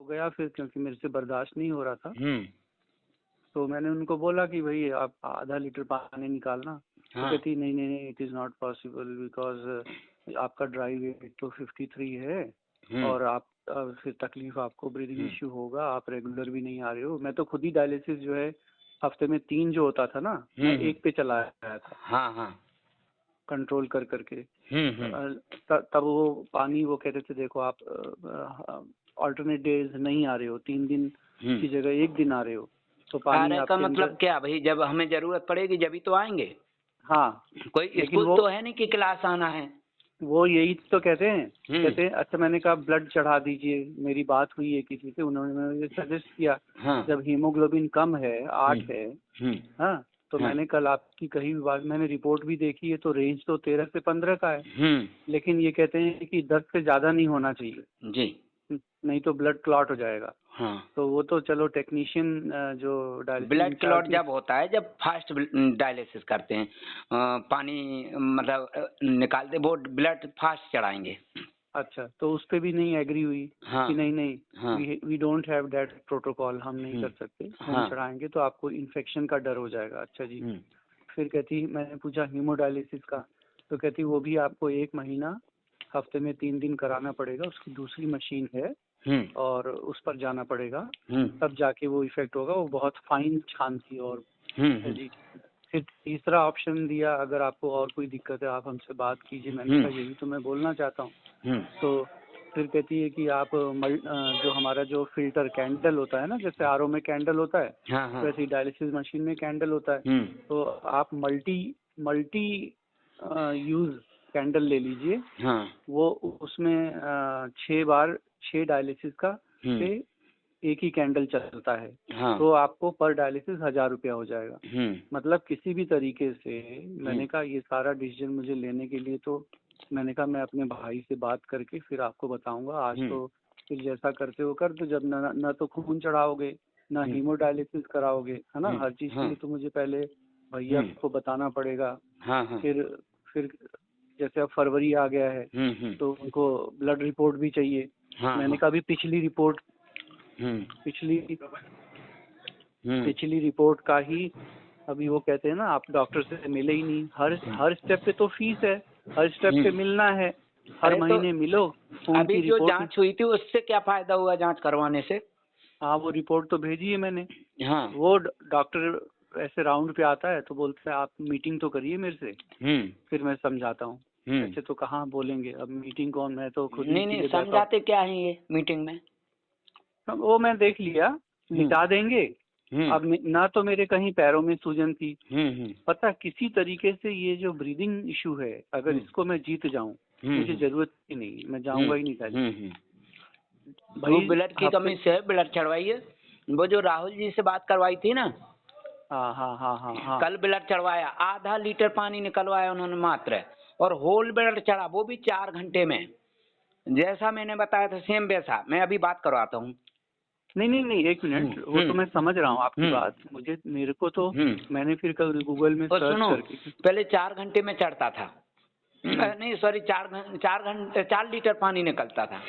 गया फिर, क्योंकि मेरे से बर्दाश्त नहीं हो रहा था। हम्म। तो मैंने उनको बोला कि भाई आप आधा लीटर पानी निकालना। तो हाँ। कहती नहीं नहीं नहीं, it is not possible because आपका ड्राई वेट तो 53 है, हम्म। और आप फिर तकलीफ, आपको ब्रीदिंग हम्म। इश्यू होगा, आप रेगुलर भी नहीं आ रहे हो। मैं तो खुद ही डायलिसिस जो है हफ्ते में 3 जो होता था ना, मैं हम्म। 1 पे चला आया था, हाँ हाँ। कंट्रोल कर करके। हम्म। तब वो पानी, वो कहते थे देखो आप ऑल्टरनेट डेज नहीं आ रहे हो, 3 दिन हम्म। की जगह 1 दिन आ रहे हो, तो पानी आरे का आपके मतलब अंदर। क्या भाई, जब हमें जरूरत पड़ेगी जब ही तो आएंगे। हाँ, कोई लेकिन स्कूल तो है नहीं कि क्लास आना है। वो यही तो कहते हैं। हम्म। कहते हैं अच्छा, मैंने कहा ब्लड चढ़ा दीजिए, मेरी बात हुई है किसी से, उन्होंने मुझे सजेस्ट किया। हाँ। जब हीमोग्लोबिन कम है, 8 है, हम्म। हाँ, तो हाँ। मैंने कल आपकी कही भी बात, मैंने रिपोर्ट भी देखी है, तो रेंज तो 13 से 15 का है। हम्म। लेकिन ये कहते हैं कि 10 से ज़्यादा नहीं होना चाहिए, जी। नहीं तो ब्लड क्लॉट हो जाएगा। हाँ। तो वो तो चलो टेक्नीशियन जो डायलिसिस ब्लड इंचार्ज क्लॉट थी। जब होता है जब फास्ट डायलिसिस करते हैं, पानी मतलब निकालते, वो ब्लड फास्ट चढ़ाएंगे। अच्छा, तो उस पे भी नहीं एग्री हुई हाँ। कि नहीं नहीं, हाँ। We don't have that protocol, हम नहीं कर सकते, खून हाँ। चढ़ाएंगे तो आपको इन्फेक्शन का डर हो जाएगा। अच्छा जी। हम्म। फिर कहती, मैंने पूछा हीमोडायलिसिस का, तो कहती वो भी आपको 1 महीना हफ्ते में 3 दिन कराना पड़ेगा, उसकी दूसरी मशीन है हम्म। और उस पर जाना पड़ेगा, हम्म। तब जाके वो इफेक्ट होगा। वो बहुत फाइन छानती और है हम्म। जी। फिर तीसरा ऑप्शन दिया, अगर आपको और कोई दिक्कत है आप हमसे बात कीजिए। मैंने हम्म। कहा यही तो मैं बोलना चाहता हूँ। हम्म। तो फिर कहती है कि आप जो हमारा जो फिल्टर कैंडल होता है ना, जैसे आरओ में कैंडल होता है, हाँ हाँ। वैसे ही डायलिसिस मशीन में कैंडल होता है। हम्म। तो आप मल्टी मल्टी यूज कैंडल ले लीजिए। हाँ। वो उसमें 6 बार 6 डायलिसिस का पे एक ही कैंडल चलता है। हाँ। तो आपको पर डायलिसिस 1000 रुपया हो जाएगा। हम्म। मतलब किसी भी तरीके से। हम्म। मैंने कहा ये सारा डिसीजन मुझे लेने के लिए तो मैंने कहा मैं अपने भाई से बात करके फिर आपको बताऊंगा। आज तो फिर जैसा करते हो कर दो, जब न तो खून चढ़ाओगे, ना हीमोडायलिसिस कराओगे, है ना। हर चीज के लिए तो मुझे पहले भैया को बताना पड़ेगा। हाँ हाँ। फिर जैसे अब फरवरी आ गया है, तो उनको ब्लड रिपोर्ट भी चाहिए। हाँ मैंने हाँ। कहा अभी पिछली रिपोर्ट पिछली रिपोर्ट का ही अभी वो कहते हैं ना, आप डॉक्टर से मिले ही नहीं। हर स्टेप पे तो फीस है, हर स्टेप पे मिलना है, हर अरे तो महीने मिलो, खून अभी की जो रिपोर्ट। जांच हुई थी उससे क्या फायदा हुआ जांच करवाने से? हाँ, वो रिपोर्ट तो भेजी है मैंने। हाँ। वो डॉक्टर ऐसे राउंड पे आता है तो बोलता है आप मीटिंग तो करिए मेरे से, फिर मैं समझाता हूँ। ऐसे तो कहाँ बोलेंगे, अब मीटिंग कौन, मैं तो खुद ही नहीं नहीं, इसीलिए बैठा समझाते क्या है ये मीटिंग में? हूँ। वो मैं देख लिया, मिटा देंगे। अब ना तो मेरे कहीं पैरों में सूजन थी, पता किसी तरीके से ये जो ब्रीदिंग इशू है, अगर इसको मैं जीत जाऊं, मुझे जरूरत ही नहीं, मैं जाऊंगा ही नहीं डायलिसिस। वो भाई ब्लड की हफ्ते। कमी से ब्लड चढ़वाइए। वो जो राहुल जी से बात करवाई थी ना, हाँ हाँ हाँ हाँ हाँ। कल ब्लड चढ़वाया, आधा लीटर पानी निकलवाया उन्होंने मात्र, और होल ब्लड चढ़ा, वो भी 4 घंटे में। जैसा मैंने बताया था सेम वैसा। मैं अभी बात करवाता हूँ। नहीं नहीं नहीं, 1 मिनट, वो तो मैं समझ रहा हूँ आपकी बात। मेरे को तो मैंने फिर कल गूगल में और सर्च सुनो, करके। पहले 4 घंटे में चढ़ता था। नहीं सॉरी, 4 लीटर पानी निकलता था।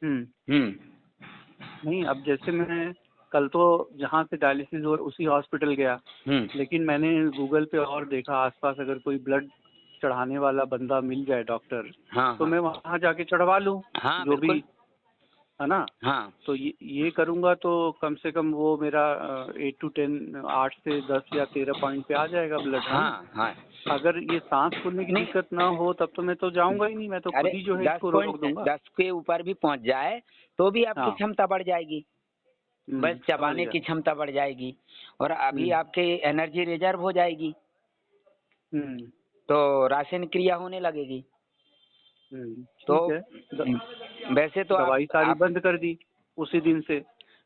नहीं, अब जैसे मैं कल तो जहाँ से डायलिसिस हो उसी हॉस्पिटल गया, लेकिन मैंने गूगल पे और देखा आसपास अगर कोई ब्लड चढ़ाने वाला बंदा मिल जाए डॉक्टर, हाँ तो हाँ मैं वहाँ जाके चढ़वा लूँ। हाँ, जो भी बिल्कुल। है ना। हाँ तो ये करूँगा तो कम से कम वो मेरा 8 to 10, 8 से 10 या 13 पॉइंट पे आ जाएगा ब्लड, है ना। हाँ हाँ। अगर ये सांस फूलने की नहीं, दिक्कत ना हो तब तो मैं तो जाऊंगा ही नहीं, मैं तो खुद अरे ही जो है 10 इसको रोक पॉइंट दूंगा। 10 के ऊपर भी पहुंच जाए तो भी आपकी हाँ। क्षमता बढ़ जाएगी। बस समझ चबाने गया। की क्षमता बढ़ जाएगी, और अभी हम्म आपके एनर्जी रिजर्व हो जाएगी, हम्म तो रासायनिक क्रिया होने लगेगी। तो ठीक है। वैसे तो दवाई सारी आप बंद कर दी उसी दिन से।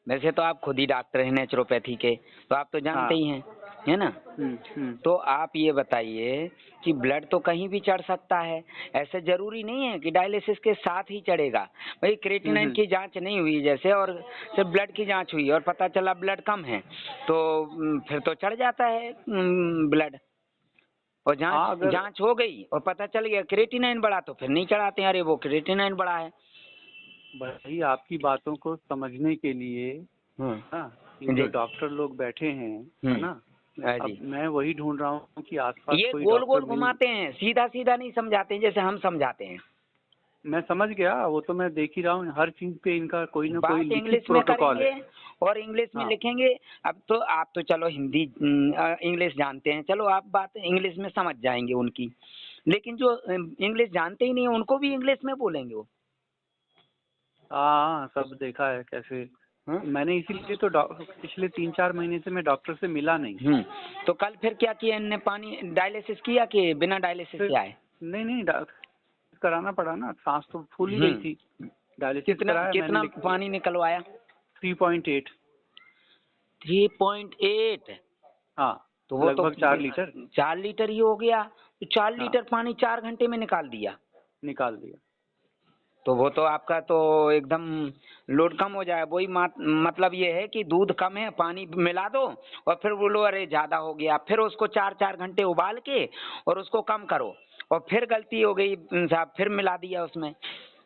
वैसे तो आप खुद ही डॉक्टर हैं नेचुरोपैथी के, तो आप तो जानते हाँ। ही हैं, है ना। हम्म। तो आप ये बताइए कि ब्लड तो कहीं भी चढ़ सकता है, ऐसे जरूरी नहीं है कि डायलिसिस के साथ ही चढ़ेगा। भाई क्रिएटिनिन की जांच नहीं हुई जैसे, और सिर्फ ब्लड की जांच हुई और पता चला ब्लड कम है, तो फिर तो चढ़ जाता है ब्लड। और हाँ, अगर जांच हो गई और पता चल गया क्रिएटिनिन बढ़ा, तो फिर नहीं चढ़ाते हैं, अरे वो क्रिएटिनिन बढ़ा है। भाई आपकी बातों को समझने के लिए हाँ, ये जी। जो डॉक्टर लोग बैठे हैं, है ना, हाँ अब जी। मैं वही ढूंढ रहा हूँ कि आसपास ये कोई गोल डॉक्टर गोल मिल। घुमाते हैं, सीधा सीधा नहीं समझाते हैं जैसे हम समझाते हैं। मैं समझ गया, वो तो मैं देख ही रहा हूँ, हर चीज पे इनका कोई ना कोई बात लिखित इंग्लिश में प्रोटोकॉल करेंगे है। और इंग्लिश में हाँ, लिखेंगे। अब तो आप तो चलो हिंदी इंग्लिश जानते हैं, चलो आप बात इंग्लिश में समझ जाएंगे उनकी, लेकिन जो इंग्लिश जानते ही नहीं है उनको भी इंग्लिश में बोलेंगे वो। हाँ, सब देखा है कैसे। हाँ? मैंने इसीलिए तो पिछले 3-4 महीने से मैं डॉक्टर से मिला नहीं। तो कल फिर क्या किया इनने, पानी डायलिसिस किया कि बिना डायलिसिस फिर किया है? नहीं कराना पड़ा ना, सांस तो फूल ही गई थी। डायलिसिस कितना कराया कितना मैंने, पानी निकलवाया? 3.8। 3.8? हाँ, तो वो तो लगभग 4 लीटर 4 लीटर ही हो गया। तो 4 हाँ, लीटर पानी 4 घंटे में निकाल दिया। निकाल दिया। तो वो तो आपका तो एकदम लोड कम हो जाए। वही मतलब ये है कि दूध कम है, पानी मिला दो और फिर बोलो अरे ज्यादा हो गया, फिर उसको 4-4 घंटे उबाल के और उसको कम करो और फिर गलती हो गई साहब, फिर मिला दिया उसमें।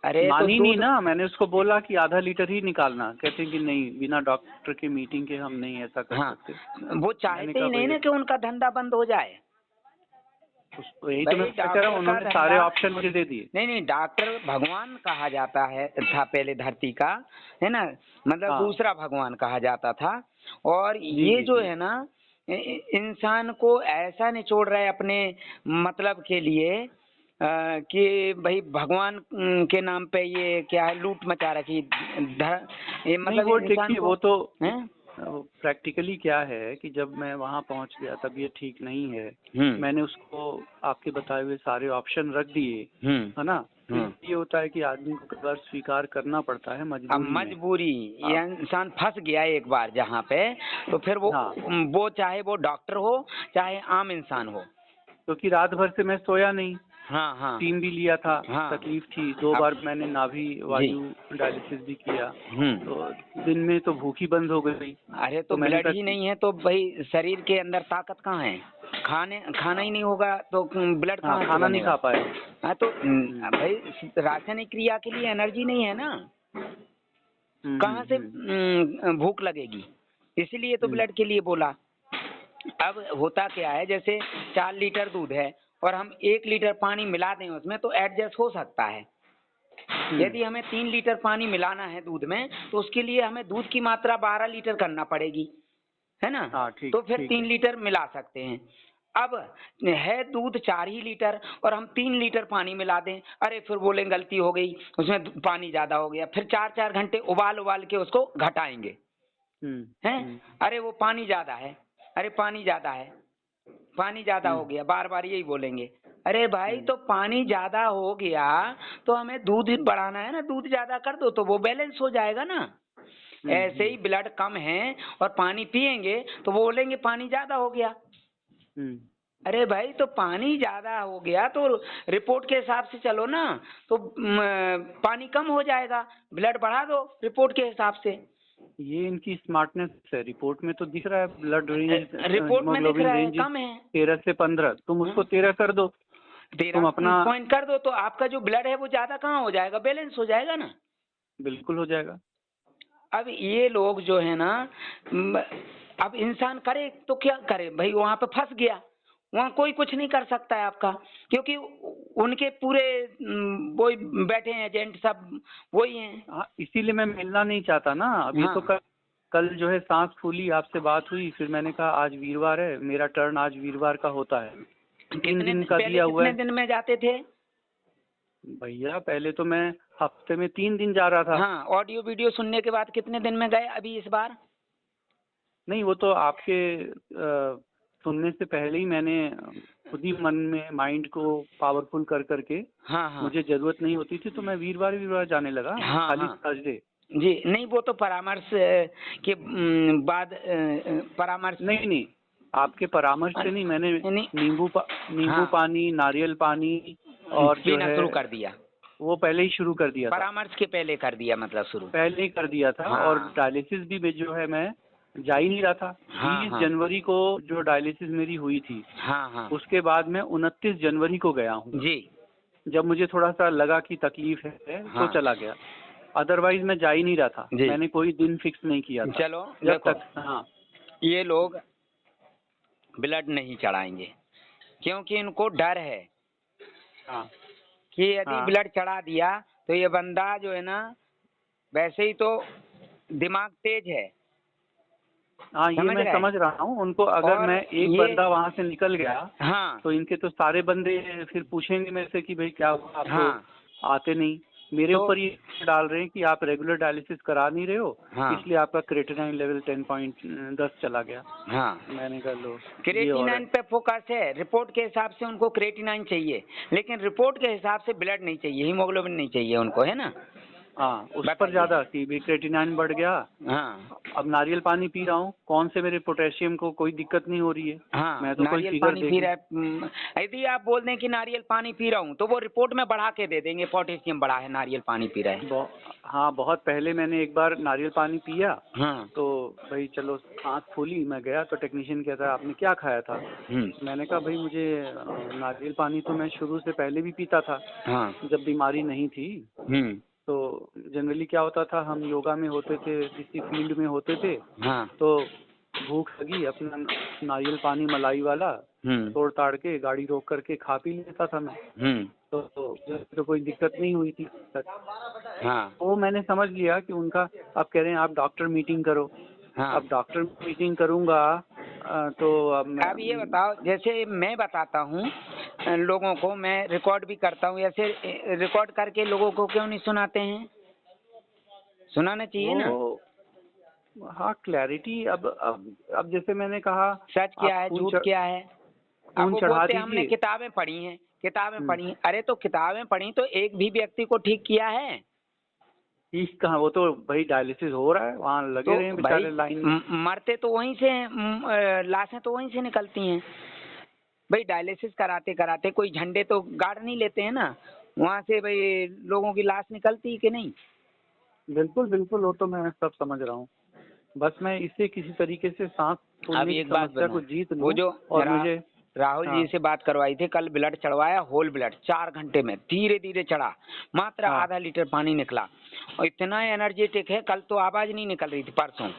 अरे तो मानी नहीं दूध, ना, मैंने उसको बोला कि आधा लीटर ही निकालना, कहते हैं कि नहीं, बिना डॉक्टर की मीटिंग के हम नहीं ऐसा कर हाँ, सकते। वो मैंने चाहते कहा ही नहीं भैया, ना कि उनका धंधा बंद हो जाए। यही तो भाई मैं कह रहा हूँ, डॉक्टर का उन्होंने सारे धंधा, ऑप्शन मुझे दे दिए। नहीं डॉक्टर भगवान कहा जाता है था पहले धरती का, है ना, मतलब हाँ, दूसरा भगवान कहा जाता था। और जी ये जी जो जी। है ना इंसान को ऐसा निचोड़ रहा है अपने मतलब के लिए कि भाई भगवान के नाम पे ये क्या है, लूट मचा रखी ये नहीं मतलब वो इंसान देखिए, को वो तो है। प्रैक्टिकली क्या है कि जब मैं वहाँ पहुँच गया तब ये ठीक नहीं है। हम्म मैंने उसको आपके बताए हुए सारे ऑप्शन रख दिए, हम्म है ना। तो हम्म ये होता है कि आदमी को कई बार स्वीकार करना पड़ता है अब मजबूरी में। मजबूरी, ये आप इंसान फंस गया एक बार जहाँ पे, तो फिर हाँ, वो चाहे वो डॉक्टर हो चाहे आम इंसान हो। क्योंकि रात भर से मैं सोया नहीं, हाँ हाँ स्टीम भी लिया था, हाँ। तकलीफ थी, 2 अब बार मैंने नाभि जी। वायु डायलिसिस भी किया। हम्म। तो दिन में तो भूख ही बंद हो गई। अरे तो तो मैंने ब्लड कहा ही नहीं है तो भाई शरीर के अंदर ताकत कहाँ है? खाना ही नहीं होगा तो ब्लड हाँ, कहाँ से खाना नहीं बनेगा? खा पाया। हाँ तो हम्म भाई रासायनिक क्रिया के लिए एनर्जी नहीं है ना, कहाँ से हम्म। भूख लगेगी? इसीलिए तो हम्म ब्लड के लिए बोला। अब होता क्या है, जैसे 4 लीटर दूध है और हम 1 लीटर पानी मिला दें उसमें तो एडजस्ट हो सकता है। हम्म। यदि हमें 3 लीटर पानी मिलाना है दूध में तो उसके लिए हमें दूध की मात्रा 12 लीटर करना पड़ेगी, है ना? हाँ, ठीक तो फिर ठीक 3 है। लीटर मिला सकते हैं। अब है दूध 4 ही लीटर और हम 3 लीटर पानी मिला दें, अरे फिर बोले गलती हो गई, उसमें पानी ज्यादा हो गया, फिर 4-4 घंटे उबाल उबाल के उसको घटाएंगे, हम्म हैं? हम्म अरे वो पानी ज्यादा है, अरे पानी ज्यादा है, पानी ज्यादा हो हम्म गया, बार बार यही बोलेंगे। अरे भाई हम्म तो पानी ज्यादा हो गया तो हमें दूध बढ़ाना है ना, दूध ज्यादा कर दो तो वो बैलेंस हो जाएगा ना। ऐसे हम्म ही ब्लड कम है और पानी पिएंगे तो वो बोलेंगे पानी ज्यादा हो गया। हम्म अरे भाई तो पानी ज्यादा हो गया तो रिपोर्ट के हिसाब से चलो ना, तो पानी कम हो जाएगा, ब्लड बढ़ा दो रिपोर्ट के हिसाब से। ये इनकी स्मार्टनेस है, रिपोर्ट में तो दिख रहा है ब्लड रेंज, रिपोर्ट में दिख हीमोग्लोबिन रहा है रेंज कम है। 13 से 15, तुम उसको 13 कर दो। 13 तुम अपना पॉइंट कर दो तो आपका जो ब्लड है वो ज्यादा कहाँ हो जाएगा, बैलेंस हो जाएगा ना। बिल्कुल हो जाएगा। अब ये लोग जो है ना म, अब इंसान करे तो क्या करे भाई, वहां पे फंस गया, वहां कोई कुछ नहीं कर सकता है आपका, क्योंकि उनके पूरे वही बैठे हैं एजेंट सब वही हैं। हाँ, इसीलिए मैं मिलना नहीं चाहता ना। अब ये तो हाँ, कल कल जो है सांस फूली, आपसे बात हुई, फिर मैंने कहा आज वीरवार है, मेरा टर्न आज वीरवार का होता है, 3 कितने दिन का पहले दिया हुआ कितने है। दिन में जाते थे? भैया पहले तो मैं हफ्ते में 3 दिन जा रहा था। हाँ, ऑडियो वीडियो सुनने के बाद कितने दिन में गए अभी इस बार? नहीं, वो तो आपके सुनने से पहले ही मैंने खुद ही मन में माइंड को पावरफुल कर करके, हाँ हाँ मुझे जरूरत नहीं होती थी तो मैं वीरवार वीरवार जाने लगा, हाँ खाली हाँ थर्सडे। जी। नहीं वो तो परामर्श के बाद परामर्श नहीं नहीं, आपके परामर्श से नहीं, मैंने नहीं। नींबू हाँ, पानी, नारियल पानी और जो पीना है शुरू कर दिया, वो पहले ही शुरू कर दिया था। परामर्श के पहले कर दिया मतलब शुरू। पहले ही कर दिया था। और हाँ डायलिसिस भी जो है मैं जा ही नहीं रहा था। हाँ 20 हाँ जनवरी को जो डायलिसिस मेरी हुई थी, हाँ हाँ उसके बाद मैं 29 जनवरी को गया हूँ। जी। जब मुझे थोड़ा सा लगा कि तकलीफ है तो हाँ चला गया। अदरवाइज मैं जा ही नहीं रहा था, जी। मैंने कोई दिन फिक्स नहीं किया था चलो जब देखो, तक। हाँ ये लोग ब्लड नहीं चढ़ाएंगे क्योंकि इनको डर है हाँ कि यदि हाँ ब्लड चढ़ा दिया तो ये बंदा जो है ना, वैसे ही तो दिमाग तेज है, हाँ, ये समझ मैं रहे समझ हैं। रहा हूँ उनको। अगर और मैं एक ये बंदा वहां से निकल गया हाँ तो इनके तो सारे बंदे फिर पूछेंगे मेरे से कि भाई क्या हुआ, आप तो हाँ आते नहीं। मेरे तो ऊपर ये डाल रहे हैं कि आप रेगुलर डायलिसिस करा नहीं रहे हो, हाँ इसलिए आपका क्रेटिनाइन लेवल 10.10 चला गया। हाँ मैंने कहा लो, ये और है। क्रेटिनाइन पे फोकस है, रिपोर्ट के हिसाब से उनको क्रेटिनाइन चाहिए, लेकिन रिपोर्ट के हिसाब से ब्लड नहीं चाहिए, हीमोग्लोबिन नहीं चाहिए उनको, है ना। हाँ, उस पर बताइए। ज्यादा कि भी क्रेटिनाइन बढ़ गया। हाँ अब नारियल पानी पी रहा हूँ, कौन से मेरे पोटेशियम को कोई दिक्कत नहीं हो रही है। हाँ, मैं तो कोई नारियल फिगर पानी देख पी नहीं। रहा है, यदि आप बोल दें कि नारियल पानी पी रहा हूँ तो वो रिपोर्ट में बढ़ा के दे देंगे, पोटेशियम बढ़ा है, नारियल पानी पी रहा है। हाँ, बहुत पहले मैंने एक बार नारियल पानी पिया हाँ तो भाई चलो सांस फूली, मैं गया तो टेक्नीशियन कहता है आपने क्या खाया था। मैंने कहा भाई मुझे नारियल पानी तो मैं शुरू से पहले भी पीता था हाँ जब बीमारी नहीं थी। तो जनरली क्या होता था, हम योगा में होते थे, किसी फील्ड में होते थे, हाँ तो भूख लगी, अपना नारियल पानी मलाई वाला तोड़ ताड़ के गाड़ी रोक करके खा पी लेता था मैं। तो कोई दिक्कत नहीं हुई थी तक। हाँ वो मैंने समझ लिया कि उनका, अब कह रहे हैं आप डॉक्टर मीटिंग करो। हाँ। अब डॉक्टर मीटिंग करूंगा तो अब मैं, अब ये बताओ, जैसे मैं बताता हूँ लोगों को, मैं रिकॉर्ड भी करता हूँ, ऐसे रिकॉर्ड करके लोगों को क्यों नहीं सुनाते हैं, सुनाना चाहिए ना। वो हाँ क्लैरिटी। अब जैसे मैंने कहा सच क्या आप है झूठ क्या है। अब खून वो चढ़ा बोलते हैं हमने दीजिए। किताबें पढ़ी हैं, किताबें पढ़ी हैं। अरे तो किताबें पढ़ी तो एक भी व्यक्ति को ठीक किया है। ठीक कहाँ, वो तो भाई डायलिसिस हो रहा है, वहाँ लगे तो रहे हैं भाई बेचारे लाइन में। मरते तो वहीं से लाशें तो वहीं से निकलती हैं। भाई डायलिसिस कराते कराते कोई झंडे तो गाड़ नहीं लेते हैं ना, वहाँ से भाई लोगों की लाश निकलती है कि नहीं। बिल्कुल बिल्कुल, वो तो मैं सब समझ रहा हूँ। बस मैं इसे किसी तरीके से सांस अब फूलने की एक बात समस्या को बताएं, जीत वो लूँ। जो और मुझे राहुल हाँ जी से बात करवाई थी, कल ब्लड चढ़वाया, होल ब्लड 4 घंटे में धीरे धीरे चढ़ा, मात्र हाँ आधा लीटर पानी निकला और इतना एनर्जेटिक है। कल तो आवाज नहीं निकल रही थी, परसों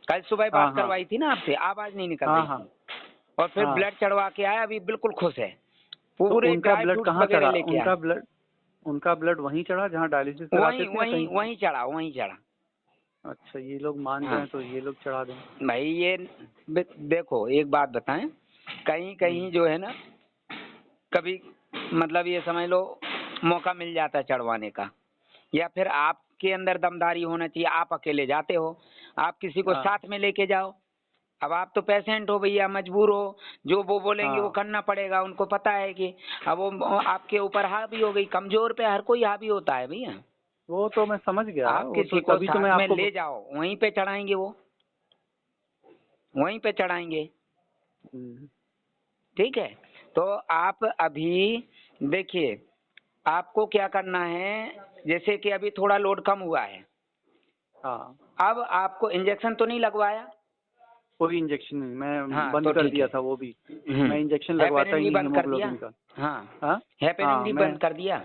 कल सुबह हाँ बात हाँ करवाई थी ना आपसे, आवाज नहीं निकल हाँ रही हाँ थी। और फिर हाँ। ब्लड चढ़वा के आया, अभी बिल्कुल खुश है, तो पूरे उनका ड्राई ब्लड फ्रूट्स कहाँ वगैरह चढ़ा? लेके आए। उनका ब्लड वहीं चढ़ा जहाँ डायलिसिस कराते वहीं थे या वहीं कहीं? वहीं चढ़ा, वहीं चढ़ा। अच्छा, ये लोग मान हाँ जाएं तो ये लोग चढ़ा दें। भाई, ये देखो एक बात बताएं, कहीं कहीं जो है ना, कभी मतलब ये समझ लो मौका मिल जाता है चढ़वाने का, या फिर आपके अंदर दमदारी होना चाहिए। आप अकेले जाते हो, आप किसी को हाँ साथ में लेके जाओ। अब आप तो पेशेंट हो भैया, मजबूर हो, जो वो बोलेंगे वो हाँ, करना पड़ेगा, उनको पता है कि अब वो आपके ऊपर हावी हो गई। कमजोर पे हर कोई हावी होता है भैया। वो तो मैं समझ गया, आप वो तो किसी को तभी तो मैं साथ में आपको ले जाओ, वहीं पे चढ़ाएंगे, वो वहीं पे चढ़ाएंगे। हम्म, ठीक है, तो आप अभी देखिए, आपको क्या करना है, जैसे कि अभी थोड़ा लोड कम हुआ है, हाँ, अब आपको इंजेक्शन तो नहीं लगवाया। कोई इंजेक्शन नहीं, मैं हाँ बंद तो कर ठीक दिया है। था वो भी। मैं इंजेक्शन लगवाता हेपेरिन ही भी नहीं बंद कर दिया। हीमोग्लोबिन का। हाँ, हाँ हेपेरिन हाँ, भी मैं बंद कर दिया।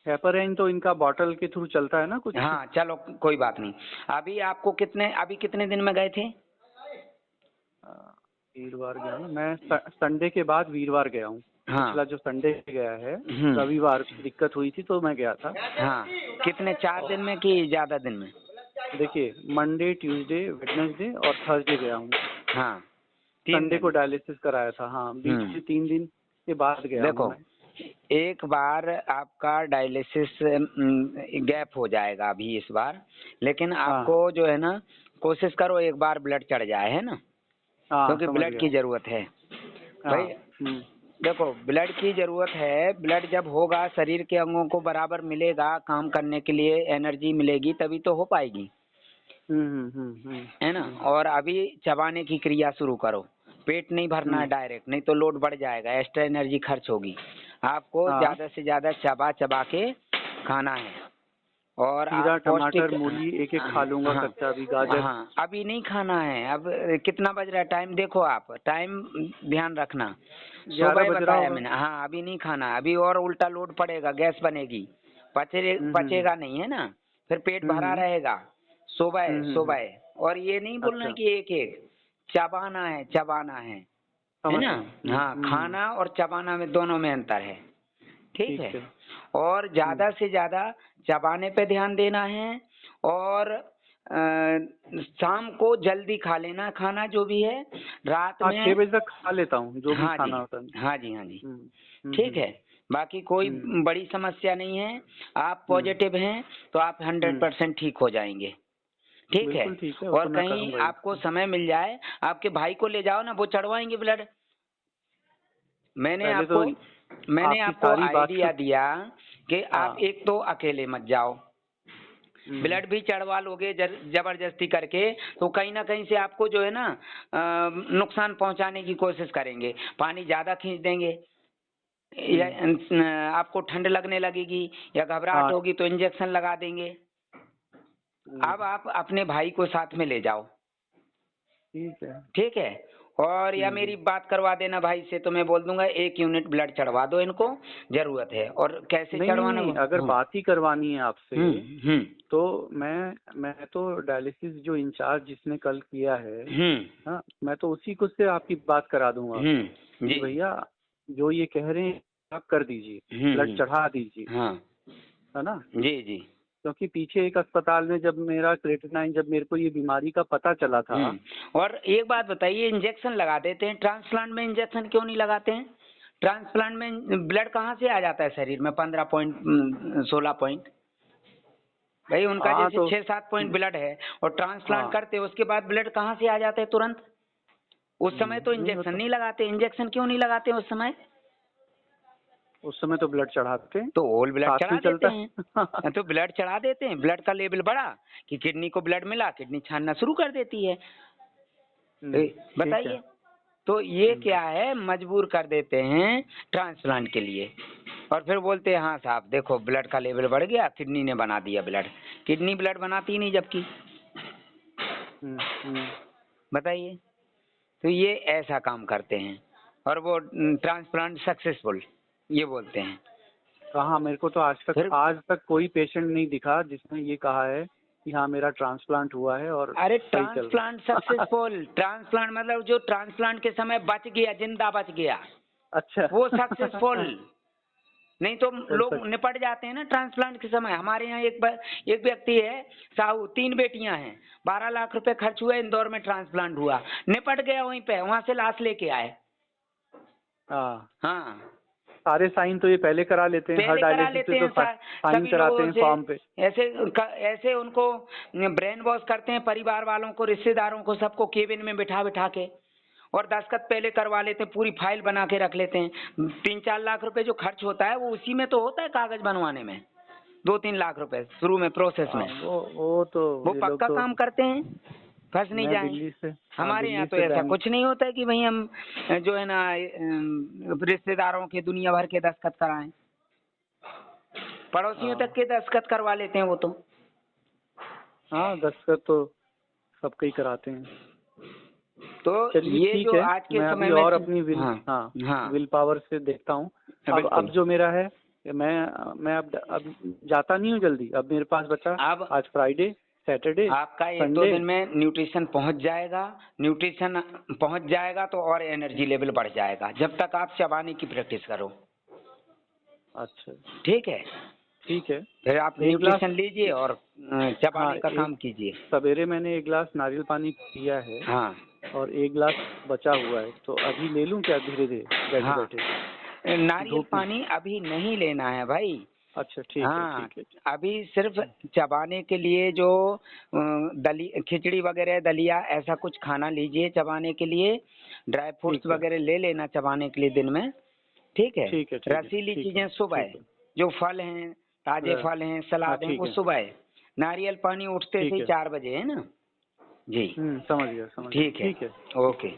हेपराइन तो इनका बॉटल के थ्रू चलता है ना कुछ। हाँ चलो कोई बात नहीं। अभी आपको अभी कितने दिन में गए थे। वीरवार गया ना मैं, संडे के बाद वीरवार गया हूँ। हाँ पिछला जो संडे गया है, रविवार दिक्कत हुई थी तो मैं गया था। हाँ, कितने, 4 दिन में कि ज्यादा दिन में। देखिए, मंडे ट्यूसडे वेडनेसडे और थर्सडे गया हूँ। हाँ 3 संडे को दिन। डायलिसिस कराया था। हाँ, बीच में 3 दिन के बाद गया हूँ देखो, मैं। एक बार आपका डायलिसिस गैप हो जाएगा अभी इस बार, लेकिन हाँ आपको जो है ना, कोशिश करो एक बार ब्लड चढ़ जाए, है ना, हाँ, क्योंकि समझ ब्लड गया। की जरूरत है भाई। हाँ देखो, ब्लड की जरूरत है, ब्लड जब होगा शरीर के अंगों को बराबर मिलेगा काम करने के लिए, एनर्जी मिलेगी तभी तो हो पाएगी, है ना। और अभी चबाने की क्रिया शुरू करो, पेट नहीं भरना है डायरेक्ट, नहीं तो लोड बढ़ जाएगा, एक्स्ट्रा एनर्जी खर्च होगी। आपको हाँ। ज्यादा से ज्यादा चबा चबा के खाना है, और खीरा आप टमाटर पौष्टिक। मूली एक एक खा लूंगा, हाँ कच्चा भी गाजर। हाँ, अभी नहीं खाना है। अब कितना बज रहा है, टाइम देखो, आप टाइम ध्यान रखना, 11 सुबह बज रहा बताया होगा। मैंने। हाँ अभी नहीं खाना, अभी और उल्टा लोड पड़ेगा, गैस बनेगी, पचेगा नहीं, है ना। फिर पेट भरा रहेगा सुबह सुबह। और ये नहीं बोलना अच्छा। कि एक एक चबाना है है समझ ना। गया। हाँ, खाना और चबाना में दोनों में अंतर है। ठीक है। है। और ज्यादा से ज्यादा चबाने पे ध्यान देना है। और शाम को जल्दी खा लेना खाना जो भी है। रात हाँ, में 6 बजे तक खा लेता हूँ जो भी हाँ जी, खाना होता है। हाँ जी, हाँ जी। हम्म, ठीक है। बाकी कोई हम्म, बड़ी समस्या नहीं है। आप हम्म, पॉजिटिव हैं तो आप 100% ठीक हो जाएंगे। ठीक है। बिल्कुल ठीक है, वो और तो मैं कहीं करूँगा ही। आपको समय मिल जाए, आपके भाई को ले जाओ ना, वो चढ़वाएंगे ब्लड। मैंने पहले आपको तो मैंने आपकी आपको सारी बात आइडिया दिया कि आप हाँ। एक तो अकेले मत जाओ। ब्लड भी चढ़वा लोगे जबरदस्ती करके तो कहीं ना कहीं से आपको जो है ना नुकसान पहुंचाने की कोशिश करेंगे। पानी ज्यादा खींच देंगे या आपको ठंड लगने लगेगी या घबराहट हाँ। होगी तो इंजेक्शन लगा देंगे। अब आप अपने भाई को साथ में ले जाओ। ठीक है। ठीक है। और या मेरी बात करवा देना भाई से तो मैं बोल दूंगा 1 यूनिट ब्लड चढ़वा दो इनको, जरूरत है। और कैसे नहीं नहीं चढ़वाना नहीं, वो अगर बात ही करवानी है आपसे हम्म तो मैं तो डायलिसिस जो इंचार्ज जिसने कल किया है, हाँ, मैं तो उसी को से आपकी बात करा दूंगा जी कि भैया जो ये कह रहे हैं आप कर दीजिए, ब्लड चढ़ा दीजिए, हाँ है ना। जी जी क्योंकि पीछे एक अस्पताल में जब मेरा क्रेटिनाइन, जब मेरे को ये बीमारी का पता चला था। और एक बात बताइए, इंजेक्शन लगा देते हैं, ट्रांसप्लांट में इंजेक्शन क्यों नहीं लगाते हैं? ट्रांसप्लांट में ब्लड कहाँ से आ जाता है शरीर में? 15 पॉइंट 16 पॉइंट। भाई उनका हाँ जैसे तो 6-7 पॉइंट ब्लड है और ट्रांसप्लांट हाँ। करते हैं उसके बाद ब्लड कहाँ से आ जाता है तुरंत? उस समय तो नहीं इंजेक्शन होता, नहीं लगाते। इंजेक्शन क्यों नहीं लगाते उस समय? उस समय तो ब्लड चढ़ाते हैं, तो होल ब्लड साथ चढ़ा में देते चलता है। हैं। तो ब्लड चढ़ा देते हैं, ब्लड का लेवल बढ़ा कि किडनी को ब्लड मिला, किडनी छानना शुरू कर देती है। ठीक है। बताइए। तो ये क्या है, मजबूर कर देते हैं ट्रांसप्लांट के लिए। और फिर बोलते हैं हाँ साहब देखो ब्लड का लेवल बढ़ गया, किडनी ने बना दिया ब्लड। किडनी ब्लड बनाती नहीं जबकि। बताइए। तो ये ऐसा काम करते हैं और वो ट्रांसप्लांट सक्सेसफुल ये बोलते हैं। कहाँ, मेरे को तो फिर आज तक कोई पेशेंट नहीं दिखा जिसने ये कहा है कि हाँ मेरा ट्रांसप्लांट हुआ है और अरे सही चल ट्रांसप्लांट रहा है। सक्सेसफुल, ट्रांसप्लांट मतलब जो ट्रांसप्लांट के समय बच गया, जिंदा बच गया, अच्छा। वो सक्सेसफुल। नहीं तो फिर लोग तक निपट जाते हैं ना ट्रांसप्लांट के समय। हमारे यहाँ एक व्यक्ति है साहू, 3 बेटियां हैं, 12 लाख रुपए खर्च हुए, इंदौर में ट्रांसप्लांट हुआ, निपट गया वहीं पे, वहां से लाश लेके आए। हाँ, हाँ, सारे साइन तो ये पहले करा लेते हैं, हर पहले करा डायलिसिस लेते से तो हैं साइन सभी कराते लोगों हैं से। फॉर्म पे। ऐसे ऐसे उनको ब्रेन वॉश करते हैं, परिवार वालों को, रिश्तेदारों को, सबको केबिन में बिठा बिठा के, और दस्तखत पहले करवा लेते हैं, पूरी फाइल बना के रख लेते हैं। 3-4 लाख रुपए जो खर्च होता है वो उसी में तो होता है, कागज बनवाने में 2-3 लाख रुपए शुरू में प्रोसेस में। वो तो वो ये लोग पक्का तो, काम करते हैं, फंस नहीं मैं जाए। दिल्ली से, हाँ हमारे यहाँ दिल्ली तो से ऐसा बैंग कुछ नहीं होता है कि भाई हम जो है ना रिश्तेदारों के दुनिया भर के दस्तखत कराएं। पड़ोसियों तक के दस्तखत करवा लेते हैं वो तो। हाँ, दस्तखत तो सबके ही कराते हैं। तो चलिए ये ठीक जो है, आज के मैं समय अभी में और अपनी हाँ हाँ विल पावर से देखता हूँ। अब बिल्कुल। जो मेरा है, मैं अब जाता नहीं हूँ जल्दी। अब मेरे पास बचा अब आज फ्राइडे, सैटरडे, आपका 1-2 संडे। दिन में न्यूट्रिशन पहुंच जाएगा। न्यूट्रिशन पहुंच जाएगा तो और एनर्जी लेवल बढ़ जाएगा, जब तक आप चबाने की प्रैक्टिस करो। अच्छा ठीक है। ठीक है। फिर आप एक गिलास, न्यूट्रिशन लीजिए और हाँ, चबाने का एक काम कीजिए। सवेरे मैंने 1 गिलास नारियल पानी पिया है हाँ और 1 गिलास बचा हुआ है, तो अभी ले लूँ क्या, धीरे धीरे बैठे हाँ, बैठे नारियल धूप में। पानी अभी नहीं लेना है भाई। अच्छा ठीक है हाँ, ठीक है। अभी सिर्फ चबाने के लिए जो खिचड़ी वगैरह, दलिया, ऐसा कुछ खाना लीजिए चबाने के लिए। ड्राई फ्रूट्स ठीक है वगैरह ले लेना चबाने के लिए दिन में। ठीक है। ठीक है ठीक है रसीली ठीक है चीजें सुबह, ठीक है। जो फल हैं, ताजे फल हैं, हाँ सलाद हैं, ठीक वो है सुबह। नारियल पानी उठते से ठीक ही है। 4 बजे है ना जी। समझ गया ठीक है। ठीक है। ओके।